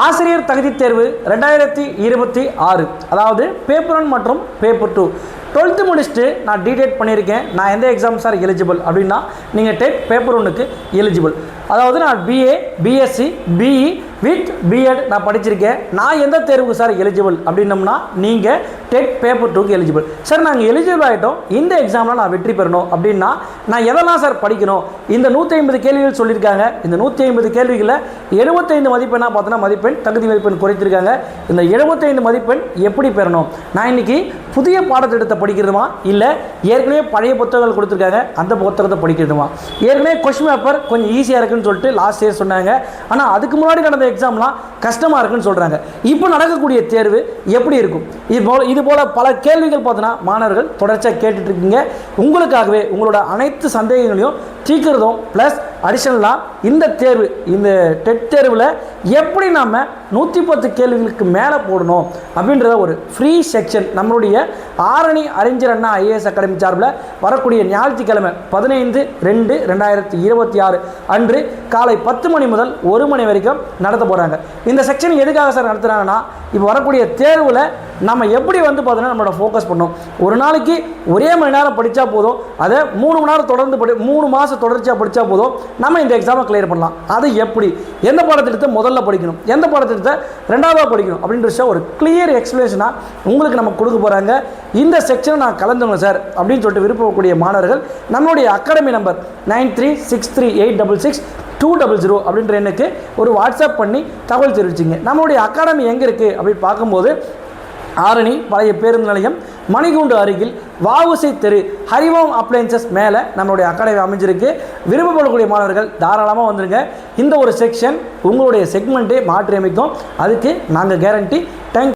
ஆசிரியர் தகுதி தேர்வு 2026, அதாவது பேப்பர் 1 மற்றும் பேப்பர் 2 12th முடிச்சுட்டு நான் டீடேட் பண்ணியிருக்கேன். நான் எந்த எக்ஸாம் சார் எலிஜிபிள் அப்படின்னா நீங்கள் டெட் பேப்பர் 1க்கு எலிஜிபிள். அதாவது நான் BA, BSc, BE with BEd நான் படிச்சிருக்கேன். நான் எந்த தேர்வுக்கு சார் எலிஜிபிள் அப்படின்னம்னா நீங்கள் டெட் பேப்பர் 2க்கு எலிஜிபிள். சார் நாங்கள் எலிஜிபிள் ஆகிட்டோம், இந்த எக்ஸாமில் நான் வெற்றி பெறணும் அப்படின்னா நான் எதெல்லாம் சார் படிக்கணும்? இந்த 150 கேள்விகள் சொல்லியிருக்காங்க. இந்த 150 கேள்விகளில் 75 மதிப்பெண்ணாக பார்த்தோன்னா மதிப்பெண் தகுதி மதிப்பெண் குறைத்திருக்காங்க. இந்த 75 மதிப்பெண் எப்படி பெறணும்? நான் இன்றைக்கி புதிய பாடத்திட்டத்தை படிக்கிறதுமா, இல்லை ஏற்கனவே பழைய புத்தகங்கள் கொடுத்துருக்காங்க அந்த புத்தகத்தை படிக்கிறதுமா? ஏற்கனவே கொஸ்டின் பேப்பர் கொஞ்சம் ஈஸியாக இருக்குன்னு சொல்லிட்டு லாஸ்ட் இயர் சொன்னாங்க. ஆனால் அதுக்கு முன்னாடி நடந்த எக்ஸாம்லாம் கஷ்டமாக இருக்குன்னு சொல்கிறாங்க. இப்போ நடக்கக்கூடிய தேர்வு எப்படி இருக்கும்? இது போல் பல கேள்விகள் பார்த்தோன்னா மாணவர்கள் தொடர்ச்சியாக கேட்டுட்ருக்கீங்க. உங்களுக்காகவே உங்களோட அனைத்து சந்தேகங்களையும் தீர்க்கிறதும் ப்ளஸ் அடிஷனலாக இந்த தேர்வு, இந்த டெட் தேர்வில் எப்படி நாம் 110 கேள்விகளுக்கு மேலே போடணும் அப்படின்றத ஒரு ஃப்ரீ செக்ஷன் நம்மளுடைய ஆரணி அறிஞர் அண்ணா ஐஏஎஸ் அகாடமி சார்பில் வரக்கூடிய ஞாயிற்றுக்கிழமை 15/2/2026 அன்று காலை 10 மணி முதல் 1 மணி வரைக்கும் நடத்த போகிறாங்க. இந்த செக்ஷன் எதுக்காக சார் நடத்துகிறாங்கன்னா, இப்போ வரக்கூடிய தேர்வில் நம்ம எப்படி பார்த்தோன்னா நம்மளோட ஃபோக்கஸ் பண்ணோம். ஒரு நாளைக்கு ஒரே மணி நேரம் படித்தா போதும், அதை 3 மணி நேரம் தொடர்ந்து 3 மாதம் தொடர்ச்சியாக படித்தா போதும், நம்ம இந்த எக்ஸாமை கிளியர் பண்ணலாம். அது எப்படி, எந்த பாடத்திட்டத்தை முதல்ல படிக்கணும், எந்த பாடத்திட்டத்தை ரெண்டாவதாக படிக்கணும் அப்படின்ற ஒரு கிளியர் எக்ஸ்பிளேஷனாக உங்களுக்கு நம்ம கொடுக்க போகிறாங்க. இந்த செக்ஷனை நான் கலந்துங்க சார் அப்படின்னு சொல்லிட்டு விருப்பக்கூடிய மாணவர்கள் நம்மளுடைய அகாடமி நம்பர் 9363866200 அப்படின்ற எண்ணுக்கு ஒரு வாட்ஸ்அப் பண்ணி தகவல் தெரிவிச்சிங்க. நம்மளுடைய அகாடமி எங்கே இருக்குது அப்படின்னு பார்க்கும்போது ஆரணி பழைய பேருந்து நிலையம் மணிகூண்டு அருகில் வாவுசை தெரு ஹரிவோம் அப்ளையன்சஸ் மேலே நம்மளுடைய அகாடமி அமைஞ்சிருக்கு. விருப்பப்படக்கூடிய மாணவர்கள் தாராளமாக வந்துடுங்க. இந்த ஒரு செக்ஷன் உங்களுடைய செக்மெண்ட்டே மாற்றி அமைக்கும், அதுக்கு நாங்கள் கேரண்டி